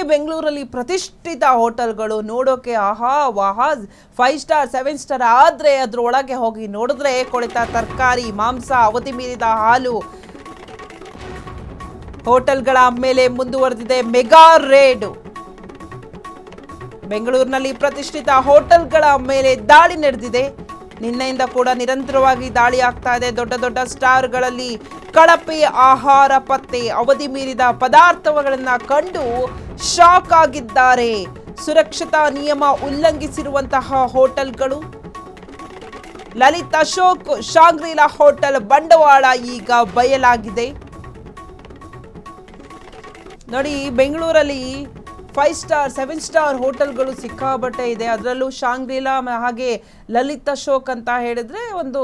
ಬೆಂಗಳೂರಲ್ಲಿ ಪ್ರತಿಷ್ಠಿತ ಹೋಟೆಲ್ಗಳು ನೋಡೋಕೆ ಆಹಾ ವಾಹಾ 5 ಸ್ಟಾರ್ 7 ಸ್ಟಾರ್ ಆದರೆ ಅದರೊಳಗೆ ಹೋಗಿ ನೋಡಿದ್ರೆ ಕೊಳೆತ ತರಕಾರಿ, ಮಾಂಸ, ಅವಧಿ ಮೀರಿದ ಹಾಲು. ಹೋಟೆಲ್ಗಳ ಮೇಲೆ ಮುಂದುವರೆದಿದೆ ಮೆಗಾ ರೇಡ್. ಬೆಂಗಳೂರಿನಲ್ಲಿ ಪ್ರತಿಷ್ಠಿತ ಹೋಟೆಲ್ಗಳ ಮೇಲೆ ದಾಳಿ ನಡೆದಿದೆ. ನಿನ್ನೆಯಿಂದ ಕೂಡ ನಿರಂತರವಾಗಿ ದಾಳಿ ಆಗ್ತಾ ಇದೆ. ದೊಡ್ಡ ದೊಡ್ಡ ಸ್ಟಾರ್ಗಳಲ್ಲಿ ಕಳಪೆ ಆಹಾರ ಪತ್ತೆ, ಅವಧಿ ಮೀರಿದ ಪದಾರ್ಥಗಳನ್ನು ಕಂಡು ಶಾಕ್ ಆಗಿದ್ದಾರೆ. ಸುರಕ್ಷತಾ ನಿಯಮ ಉಲ್ಲಂಘಿಸಿರುವಂತಹ ಹೋಟೆಲ್ಗಳು. ಲಲಿತ್ ಅಶೋಕ್ ಶಾಂಗ್ರಿಲಾ ಹೋಟೆಲ್ ಬಂಡವಾಳ ಈಗ ಬಯಲಾಗಿದೆ. ನೋಡಿ, ಬೆಂಗಳೂರಲ್ಲಿ 5 ಸ್ಟಾರ್ 7 ಸ್ಟಾರ್ ಹೋಟೆಲ್ಗಳು ಸಿಕ್ಕಾಬಟ್ಟೆ ಇದೆ. ಅದರಲ್ಲೂ ಶಾಂಗ್ರಿಲಾ ಹಾಗೆ ಲಲಿತ್ ಅಶೋಕ್ ಅಂತ ಹೇಳಿದ್ರೆ ಒಂದು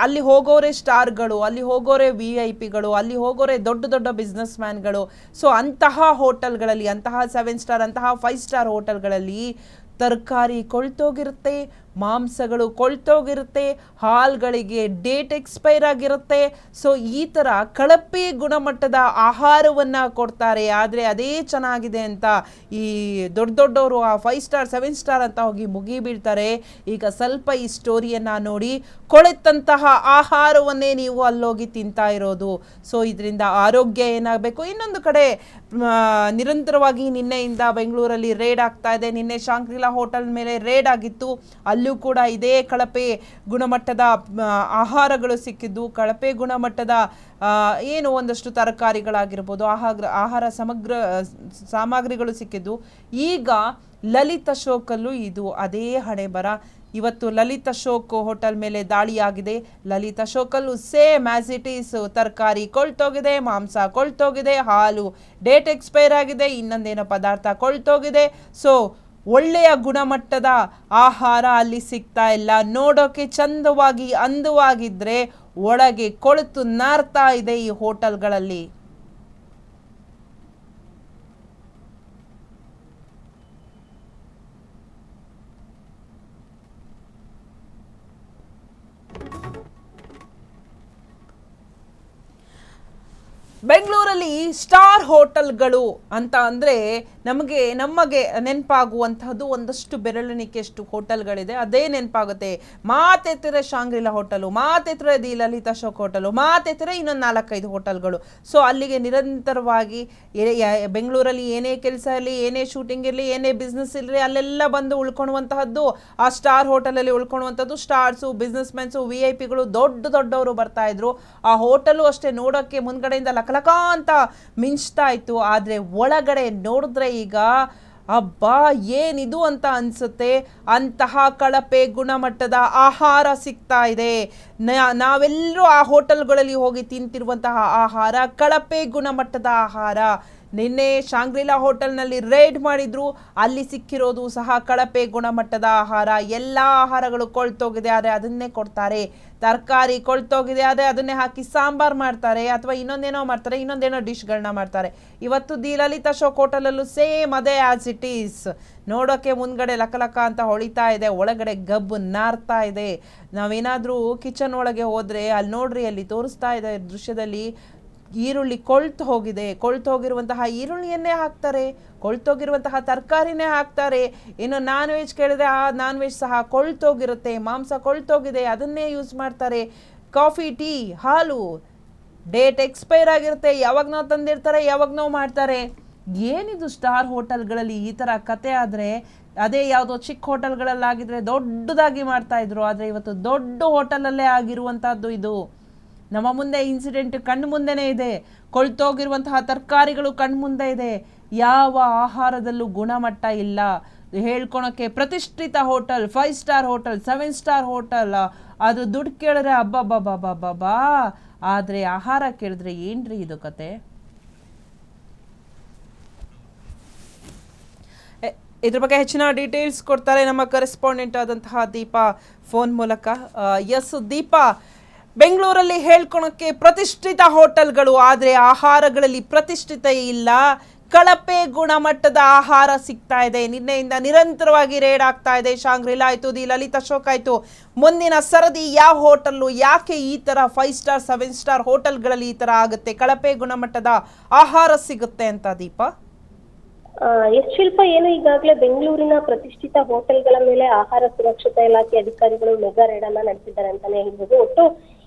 ಅಲ್ಲಿ ಹೋಗೋರೆ ಸ್ಟಾರ್ಗಳು, ಅಲ್ಲಿ ಹೋಗೋರೆ VIP ಗಳು, ಅಲ್ಲಿ ಹೋಗೋರೆ ದೊಡ್ಡ ದೊಡ್ಡ ಬಿಸ್ನೆಸ್ ಮ್ಯಾನ್ಗಳು. ಸೊ ಅಂತಹ ಹೋಟೆಲ್ಗಳಲ್ಲಿ, ಅಂತಹ 7 ಸ್ಟಾರ್ ಅಂತಹ 5 ಸ್ಟಾರ್ ಹೋಟೆಲ್ಗಳಲ್ಲಿ ತರಕಾರಿ ಕೊಳ್ತೋಗಿರುತ್ತೆ, ಮಾಂಸಗಳು ಕೊಳ್ತೋಗಿರುತ್ತೆ, ಹಾಲ್ಗಳಿಗೆ ಡೇಟ್ ಎಕ್ಸ್ಪೈರ್ ಆಗಿರುತ್ತೆ. ಸೊ ಈ ಥರ ಕಳಪೆ ಗುಣಮಟ್ಟದ ಆಹಾರವನ್ನು ಕೊಡ್ತಾರೆ. ಆದರೆ ಅದೇ ಚೆನ್ನಾಗಿದೆ ಅಂತ ಈ ದೊಡ್ಡ ದೊಡ್ಡವರು ಆ 5 ಸ್ಟಾರ್ 7 ಸ್ಟಾರ್ ಅಂತ ಹೋಗಿ ಮುಗಿ ಬೀಳ್ತಾರೆ. ಈಗ ಸ್ವಲ್ಪ ಈ ಸ್ಟೋರಿಯನ್ನು ನೋಡಿ, ಕೊಳೆತಂತಹ ಆಹಾರವನ್ನೇ ನೀವು ಅಲ್ಲೋಗಿ ತಿಂತಾ ಇರೋದು. ಸೊ ಇದರಿಂದ ಆರೋಗ್ಯ ಏನಾಗಬೇಕು. ಇನ್ನೊಂದು ಕಡೆ ನಿರಂತರವಾಗಿ ನಿನ್ನೆಯಿಂದ ಬೆಂಗಳೂರಲ್ಲಿ ರೇಡ್ ಆಗ್ತಾ ಇದೆ. ನಿನ್ನೆ ಶಾಂಗ್ರಿಲಾ ಹೋಟೆಲ್ ಮೇಲೆ ರೇಡ್ ಆಗಿತ್ತು. ಅಲ್ಲೂ ಕೂಡ ಇದೇ ಕಳಪೆ ಗುಣಮಟ್ಟದ ಆಹಾರಗಳು ಸಿಕ್ಕಿದ್ದು, ಕಳಪೆ ಗುಣಮಟ್ಟದ ಏನು ಒಂದಷ್ಟು ತರಕಾರಿಗಳಾಗಿರ್ಬೋದು, ಆಹಾರ ಸಾಮಗ್ರಿಗಳು ಸಿಕ್ಕಿದ್ದು. ಈಗ ಲಲಿತ್ ಅಶೋಕಲ್ಲೂ ಇದು ಅದೇ ಹಣೆ ಬರ. ಇವತ್ತು ಲಲಿತ್ ಅಶೋಕ್ ಹೋಟೆಲ್ ಮೇಲೆ ದಾಳಿಯಾಗಿದೆ. ಲಲಿತ್ ಅಶೋಕಲ್ಲೂ ಸೇಮ್ ಆಸ್ ಇಟ್ ಈಸ್ ತರಕಾರಿ ಕೊಳ್ತೋಗಿದೆ, ಮಾಂಸ ಕೊಳ್ತೋಗಿದೆ, ಹಾಲು ಡೇಟ್ ಎಕ್ಸ್ಪೈರ್ ಆಗಿದೆ, ಇನ್ನೊಂದೇನೋ ಪದಾರ್ಥ ಕೊಳ್ತೋಗಿದೆ. ಸೊ ಒಳ್ಳೆಯ ಗುಣಮಟ್ಟದ ಆಹಾರ ಅಲ್ಲಿ ಸಿಗ್ತಾ ಇಲ್ಲ. ನೋಡೋಕೆ ಚಂದವಾಗಿ ಅಂದವಾಗಿದ್ರೆ ಒಳಗೆ ಕೊಳೆತು ನಾರ್ತಾ ಇದೆ ಈ ಹೋಟೆಲ್ಗಳಲ್ಲಿ. ಬೆಂಗಳೂರಲ್ಲಿ ಸ್ಟಾರ್ ಹೋಟೆಲ್ಗಳು ಅಂತ ಅಂದರೆ ನಮಗೆ ನೆನಪಾಗುವಂತಹದ್ದು ಒಂದಷ್ಟು ಬೆರಳೆಣಿಕೆಯಷ್ಟು ಹೋಟೆಲ್ಗಳಿದೆ. ಅದೇ ನೆನಪಾಗುತ್ತೆ. ಮಾತೆತ್ತರೆ ಶಾಂಗ್ರಿಲಾ ಹೋಟೆಲು, ಮಾತೆತ್ತರೆ ದಿ ಲಲಿತ್ ಅಶೋಕ್ ಹೋಟೆಲು, ಮಾತೆತ್ತರೆ ಇನ್ನೊಂದು 4-5 ಹೋಟೆಲ್ಗಳು. ಸೊ ಅಲ್ಲಿಗೆ ನಿರಂತರವಾಗಿ ಬೆಂಗಳೂರಲ್ಲಿ ಏನೇ ಕೆಲಸ ಇರಲಿ, ಏನೇ ಶೂಟಿಂಗ್ ಇರಲಿ, ಏನೇ ಬಿಸ್ನೆಸ್ ಇರಲಿ, ಅಲ್ಲೆಲ್ಲ ಬಂದು ಉಳ್ಕೊಳ್ಳುವಂತಹದ್ದು ಆ ಸ್ಟಾರ್ ಹೋಟೆಲಲ್ಲಿ ಉಳ್ಕೊಳ್ಳುವಂಥದ್ದು. ಸ್ಟಾರ್ಸು, ಬಿಸ್ನೆಸ್ ಮೆನ್ಸು, VIP ಗಳು ದೊಡ್ಡವರು ಬರ್ತಾ ಇದ್ರು. ಆ ಹೋಟೆಲು ಅಷ್ಟೇ ನೋಡೋಕ್ಕೆ ಮುಂದ್ಗಡೆಯಿಂದ ಲಕಲಕ ಅಂತ ಮಿಂಚ್ತಾ ಇತ್ತು. ಆದರೆ ಒಳಗಡೆ ನೋಡಿದ್ರೆ ಈಗ ಅಬ್ಬಾ ಏನಿದು ಅಂತ ಅನ್ಸುತ್ತೆ. ಅಂತಹ ಕಳಪೆ ಗುಣಮಟ್ಟದ ಆಹಾರ ಸಿಗ್ತಾ ಇದೆ. ನಾವೆಲ್ಲರೂ ಆ ಹೋಟೆಲ್ಗಳಲ್ಲಿ ಹೋಗಿ ತಿಂತಿರುವಂತಹ ಆಹಾರ ಕಳಪೆ ಗುಣಮಟ್ಟದ ಆಹಾರ. ನಿನ್ನೆ ಶಾಂಗ್ರಿಲಾ ಹೋಟೆಲ್ನಲ್ಲಿ ರೇಡ್ ಮಾಡಿದ್ರು. ಅಲ್ಲಿ ಸಿಕ್ಕಿರೋದು ಸಹ ಕಳಪೆ ಗುಣಮಟ್ಟದ ಆಹಾರ. ಎಲ್ಲ ಆಹಾರಗಳು ಕೊಳ್ತೋಗಿದೆ ಆದರೆ ಅದನ್ನೇ ಕೊಡ್ತಾರೆ. ತರಕಾರಿ ಕೊಳ್ತೋಗಿದೆ ಆದರೆ ಅದನ್ನೇ ಹಾಕಿ ಸಾಂಬಾರ್ ಮಾಡ್ತಾರೆ, ಅಥವಾ ಇನ್ನೊಂದೇನೋ ಮಾಡ್ತಾರೆ, ಇನ್ನೊಂದೇನೋ ಡಿಶ್ಗಳನ್ನ ಮಾಡ್ತಾರೆ. ಇವತ್ತು ದಿ ಲಲಿತ್ ಅಶೋಕ್ ಹೋಟೆಲಲ್ಲೂ ಸೇಮ್ ಅದೇ ಆಸ್ ಇಟ್ ಈಸ್. ನೋಡೋಕ್ಕೆ ಮುಂದ್ಗಡೆ ಲಕಲಕ ಅಂತ ಹೊಳಿತಾ ಇದೆ, ಒಳಗಡೆ ಗಬ್ಬು ನಾರ್ತಾ ಇದೆ. ನಾವೇನಾದರೂ ಕಿಚನ್ ಒಳಗೆ ಹೋದರೆ ಅಲ್ಲಿ ನೋಡ್ರಿ, ಅಲ್ಲಿ ತೋರಿಸ್ತಾ ಇದೆ ದೃಶ್ಯದಲ್ಲಿ, ಈರುಳ್ಳಿ ಕೊಳ್ತು ಹೋಗಿರುವಂತಹ ಈರುಳ್ಳಿಯನ್ನೇ ಹಾಕ್ತಾರೆ, ಕೊಳ್ತೋಗಿರುವಂತಹ ತರಕಾರಿನೇ ಹಾಕ್ತಾರೆ. ಇನ್ನು ನಾನ್ ವೆಜ್ ಕೇಳಿದ್ರೆ ಆ ನಾನ್ ವೆಜ್ ಸಹ ಕೊಳ್ತೋಗಿರುತ್ತೆ, ಮಾಂಸ ಕೊಳ್ತೋಗಿದೆ ಅದನ್ನೇ ಯೂಸ್ ಮಾಡ್ತಾರೆ. ಕಾಫಿ, ಟೀ, ಹಾಲು ಡೇಟ್ ಎಕ್ಸ್ಪೈರ್ ಆಗಿರುತ್ತೆ, ಯಾವಾಗನೋ ತಂದಿರ್ತಾರೆ, ಯಾವಾಗನೋ ಮಾಡ್ತಾರೆ. ಏನಿದು ಸ್ಟಾರ್ ಹೋಟೆಲ್ಗಳಲ್ಲಿ ಈ ಥರ ಕತೆ ಆದರೆ, ಅದೇ ಯಾವುದೋ ಚಿಕ್ಕ ಹೋಟೆಲ್ಗಳಲ್ಲಾಗಿದ್ರೆ ದೊಡ್ಡದಾಗಿ ಮಾಡ್ತಾ ಇದ್ರು. ಆದರೆ ಇವತ್ತು ದೊಡ್ಡ ಹೋಟೆಲಲ್ಲೇ ಆಗಿರುವಂಥದ್ದು ಇದು. ನಮ್ಮ ಮುಂದೆ ಇನ್ಸಿಡೆಂಟ್ ಕಣ್ಣು ಮುಂದೆನೇ ಇದೆ. ಕೊಳ್ತೋಗಿರುವಂತಹ ತರಕಾರಿಗಳು ಕಣ್ಣು ಮುಂದೆ ಇದೆ. ಯಾವ ಆಹಾರದಲ್ಲೂ ಗುಣಮಟ್ಟ ಇಲ್ಲ. ಹೇಳ್ಕೊಳಕ್ಕೆ ಪ್ರತಿಷ್ಠಿತ hotel, 5 star hotel, 7 star hotel, ಅದು ದುಡ್ಡು ಕೇಳಿದ್ರೆ ಅಬ್ಬಬ್ಬಬ್ಬಬ್ಬಬ್ಬಾ, ಆದರೆ ಆಹಾರ ಕೇಳಿದ್ರೆ ಏನ್ರಿ ಇದು ಕತೆ? ಇದ್ರ ಬಗ್ಗೆ ಹೆಚ್ಚಿನ ಡೀಟೇಲ್ಸ್ ಕೊಡ್ತಾರೆ ನಮ್ಮ ಕರೆಸ್ಪಾಂಡೆಂಟ್ ಆದಂತಹ ದೀಪಾ ಫೋನ್ ಮೂಲಕ. ಎಸ್ ದೀಪಾ, ಬೆಂಗಳೂರಲ್ಲಿ ಹೇಳ್ಕೊಳಕ್ಕೆ ಪ್ರತಿಷ್ಠಿತ ಹೋಟೆಲ್ಗಳು, ಆದರೆ ಆಹಾರಗಳಲ್ಲಿ ಪ್ರತಿಷ್ಠಿತ ಇಲ್ಲ. ಕಳಪೆ ಗುಣಮಟ್ಟದ ಆಹಾರ ಸಿಗ್ತಾ ಇದೆ. ನಿನ್ನೆಯಿಂದ ನಿರಂತರವಾಗಿ ರೇಡ್ ಆಗ್ತಾ ಇದೆ. ಶಾಂಗ್ರಿಲಾ ಆಯಿತು, ದಿ ಲಲಿತ್ ಅಶೋಕ್ ಆಯಿತು. ಮುಂದಿನ ಸರದಿ ಯಾವ ಹೋಟೆಲ್ಲು, ಯಾಕೆ ಈ ಥರ 5 ಸ್ಟಾರ್ 7 ಸ್ಟಾರ್ ಹೋಟೆಲ್ಗಳಲ್ಲಿ ಈ ಥರ ಆಗುತ್ತೆ, ಕಳಪೆ ಗುಣಮಟ್ಟದ ಆಹಾರ ಸಿಗುತ್ತೆ ಅಂತ ದೀಪಾ? ಎಸ್ ಶಿಲ್ಪ, ಏನು ಈಗಾಗಲೇ ಬೆಂಗಳೂರಿನ ಪ್ರತಿಷ್ಠಿತ ಹೋಟೆಲ್ಗಳ ಮೇಲೆ ಆಹಾರ ಸುರಕ್ಷತಾ ಇಲಾಖೆ ಅಧಿಕಾರಿಗಳು ಮೆಗಾ ರೇಡ್ ಅನ್ನ ನಡೆಸಿದ್ದಾರೆ ಅಂತಾನೆ ಹೇಳ್ಬೋದು. ಒಟ್ಟು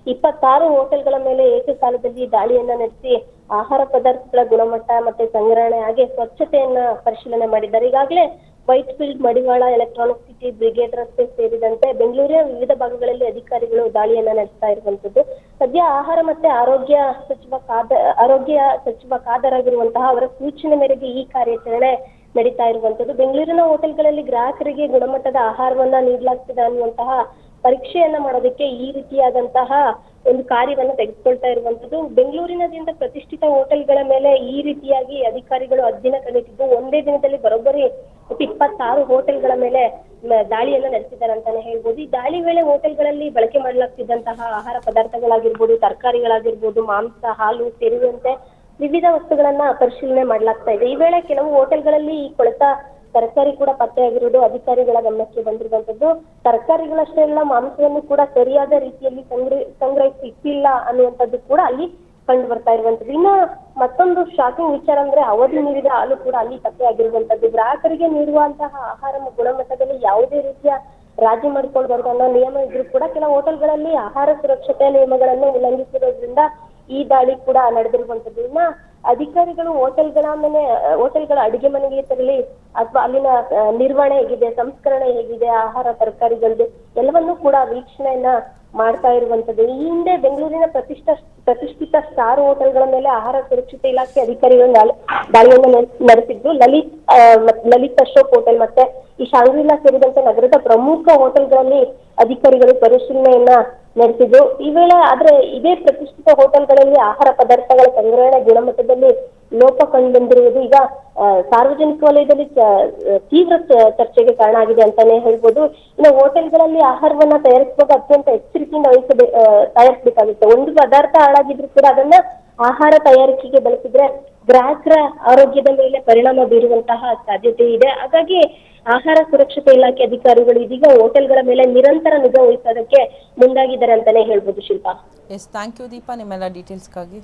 26 ಹೋಟೆಲ್ಗಳ ಮೇಲೆ ಏಕಕಾಲದಲ್ಲಿ ದಾಳಿಯನ್ನ ನಡೆಸಿ ಆಹಾರ ಪದಾರ್ಥಗಳ ಗುಣಮಟ್ಟ ಮತ್ತೆ ಸಂಗ್ರಹಣೆ ಹಾಗೆ ಸ್ವಚ್ಛತೆಯನ್ನ ಪರಿಶೀಲನೆ ಮಾಡಿದ್ದಾರೆ. ಈಗಾಗಲೇ ವೈಟ್ ಫೀಲ್ಡ್, ಮಡಿವಾಳ, ಎಲೆಕ್ಟ್ರಾನಿಕ್ ಸಿಟಿ, ಬ್ರಿಗೇಡ್ ರಸ್ತೆ ಸೇರಿದಂತೆ ಬೆಂಗಳೂರಿನ ವಿವಿಧ ಭಾಗಗಳಲ್ಲಿ ಅಧಿಕಾರಿಗಳು ದಾಳಿಯನ್ನ ನಡೆಸ್ತಾ ಇರುವಂತದ್ದು. ಸದ್ಯ ಆಹಾರ ಮತ್ತೆ ಆರೋಗ್ಯ ಸಚಿವ ಖಾದರ್ ಆಗಿರುವಂತಹ ಅವರ ಸೂಚನೆ ಮೇರೆಗೆ ಈ ಕಾರ್ಯಾಚರಣೆ ನಡೀತಾ ಇರುವಂತದ್ದು. ಬೆಂಗಳೂರಿನ ಹೋಟೆಲ್ಗಳಲ್ಲಿ ಗ್ರಾಹಕರಿಗೆ ಗುಣಮಟ್ಟದ ಆಹಾರವನ್ನ ನೀಡಲಾಗ್ತದೆ ಅನ್ನುವಂತಹ ಪರೀಕ್ಷೆಯನ್ನ ಮಾಡೋದಕ್ಕೆ ಈ ರೀತಿಯಾದಂತಹ ಒಂದು ಕಾರ್ಯವನ್ನ ತೆಗೆದುಕೊಳ್ತಾ ಇರುವಂತದ್ದು. ಬೆಂಗಳೂರಿನಾದ್ಯಂತ ಪ್ರತಿಷ್ಠಿತ ಹೋಟೆಲ್ಗಳ ಮೇಲೆ ಈ ರೀತಿಯಾಗಿ ಅಧಿಕಾರಿಗಳು ಅಧ್ಯಯನ ಕಲಿತಿದ್ದು ಒಂದೇ ದಿನದಲ್ಲಿ ಬರೋಬ್ಬರಿ 26 ಹೋಟೆಲ್ಗಳ ಮೇಲೆ ದಾಳಿಯನ್ನ ನಡೆಸಿದ್ದಾರೆ ಅಂತಾನೆ ಹೇಳ್ಬೋದು. ಈ ದಾಳಿ ವೇಳೆ ಹೋಟೆಲ್ಗಳಲ್ಲಿ ಬಳಕೆ ಮಾಡಲಾಗ್ತಿದ್ದಂತಹ ಆಹಾರ ಪದಾರ್ಥಗಳಾಗಿರ್ಬೋದು, ತರಕಾರಿಗಳಾಗಿರ್ಬೋದು, ಮಾಂಸ, ಹಾಲು ಸೇರಿದಂತೆ ವಿವಿಧ ವಸ್ತುಗಳನ್ನ ಪರಿಶೀಲನೆ ಮಾಡಲಾಗ್ತಾ ಇದೆ. ಈ ವೇಳೆ ಕೆಲವು ಹೋಟೆಲ್ಗಳಲ್ಲಿ ಈ ಕೊಳೆತ ತರಕಾರಿ ಕೂಡ ಪತ್ತೆಯಾಗಿರುವುದು ಅಧಿಕಾರಿಗಳ ಗಮನಕ್ಕೆ ಬಂದಿರುವಂತದ್ದು. ತರಕಾರಿಗಳಷ್ಟೇ ಅಲ್ಲ, ಮಾಂಸವನ್ನು ಕೂಡ ಸರಿಯಾದ ರೀತಿಯಲ್ಲಿ ಸಂಗ್ರಹಿಸಿ ಇಟ್ಟಿಲ್ಲ ಅನ್ನುವಂಥದ್ದು ಕೂಡ ಅಲ್ಲಿ ಕಂಡು ಬರ್ತಾ ಇರುವಂತದ್ದು. ಇನ್ನ ಮತ್ತೊಂದು ಶಾಕಿಂಗ್ ವಿಚಾರ ಅಂದ್ರೆ ಅವಧಿ ಮೀರಿದ ಹಾಲು ಕೂಡ ಅಲ್ಲಿ ಪತ್ತೆಯಾಗಿರುವಂತದ್ದು. ಗ್ರಾಹಕರಿಗೆ ನೀಡುವಂತಹ ಆಹಾರ ಗುಣಮಟ್ಟದಲ್ಲಿ ಯಾವುದೇ ರೀತಿಯ ರಾಜಿ ಮಾಡಿಕೊಳ್ಬಾರ್ದು ಅನ್ನೋ ನಿಯಮ ಇದ್ರೂ ಕೂಡ ಕೆಲವು ಹೋಟೆಲ್ಗಳಲ್ಲಿ ಆಹಾರ ಸುರಕ್ಷತೆಯ ನಿಯಮಗಳನ್ನು ಉಲ್ಲಂಘಿಸಿರೋದ್ರಿಂದ ಈ ದಾಳಿ ಕೂಡ ನಡೆದಿರುವಂತದ್ದು. ಇನ್ನ ಅಧಿಕಾರಿಗಳು ಹೋಟೆಲ್ಗಳ ಅಡಿಗೆ ಮನೆಗೆ ತೆರಳಿ ಅಥವಾ ಅಲ್ಲಿನ ನಿರ್ವಹಣೆ ಹೇಗಿದೆ, ಸಂಸ್ಕರಣೆ ಹೇಗಿದೆ, ಆಹಾರ ತರಕಾರಿಗಳದ್ದು ಎಲ್ಲವನ್ನೂ ಕೂಡ ವೀಕ್ಷಣೆಯನ್ನ ಮಾಡ್ತಾ ಇರುವಂತದ್ದು. ಈ ಹಿಂದೆ ಬೆಂಗಳೂರಿನ ಪ್ರತಿಷ್ಠಿತ ಸ್ಟಾರ್ ಹೋಟೆಲ್ಗಳ ಮೇಲೆ ಆಹಾರ ಸುರಕ್ಷತೆ ಇಲಾಖೆ ಅಧಿಕಾರಿಗಳು ದಾಳಿಯನ್ನು ನಡೆಸಿದ್ದು. ಲಲಿತ್ ಅಶೋಕ್ ಹೋಟೆಲ್ ಮತ್ತೆ ಈ ಶಾಂಗ್ರಿಲಾ ಸೇರಿದಂತೆ ನಗರದ ಪ್ರಮುಖ ಹೋಟೆಲ್ಗಳಲ್ಲಿ ಅಧಿಕಾರಿಗಳು ಪರಿಶೀಲನೆಯನ್ನ ನಡೆಸಿದ್ದು. ಈ ವೇಳೆ ಆದ್ರೆ ಇದೇ ಪ್ರತಿಷ್ಠಿತ ಹೋಟೆಲ್ಗಳಲ್ಲಿ ಆಹಾರ ಪದಾರ್ಥಗಳ ಸಂಗ್ರಹಣೆ ಗುಣಮಟ್ಟದಲ್ಲಿ ಲೋಪ ಕಂಡುಬಂದಿರುವುದು ಈಗ ಸಾರ್ವಜನಿಕ ವಲಯದಲ್ಲಿ ತೀವ್ರ ಚರ್ಚೆಗೆ ಕಾರಣ ಆಗಿದೆ ಅಂತಾನೆ ಹೇಳ್ಬೋದು. ಇನ್ನು ಹೋಟೆಲ್ಗಳಲ್ಲಿ ಆಹಾರವನ್ನ ತಯಾರಿಸುವಾಗ ಅತ್ಯಂತ ಎಚ್ಚರಿಕೆಯಿಂದ ತಯಾರಿಸಬೇಕಾಗುತ್ತೆ. ಒಂದು ಪದಾರ್ಥ ಹಾಳಾಗಿದ್ರು ಕೂಡ ಅದನ್ನ ಆಹಾರ ತಯಾರಿಕೆಗೆ ಬಳಸಿದ್ರೆ ಗ್ರಾಹಕರ ಆರೋಗ್ಯದ ಮೇಲೆ ಪರಿಣಾಮ ಬೀರುವಂತಹ ಸಾಧ್ಯತೆ ಇದೆ. ಹಾಗಾಗಿ ಆಹಾರ ಸುರಕ್ಷತೆ ಇಲಾಖೆ ಅಧಿಕಾರಿಗಳು ಇದೀಗ ಹೋಟೆಲ್ಗಳ ಮೇಲೆ ನಿರಂತರ ನಿಗಾ ವಹಿಸೋದಕ್ಕೆ ಮುಂದಾಗಿದ್ದಾರೆ ಅಂತಾನೆ ಹೇಳ್ಬೋದು Shilpa. Yes, thank you Deepa ನಿಮ್ಮೆಲ್ಲ ಡೀಟೇಲ್ಸ್ಗಾಗಿ.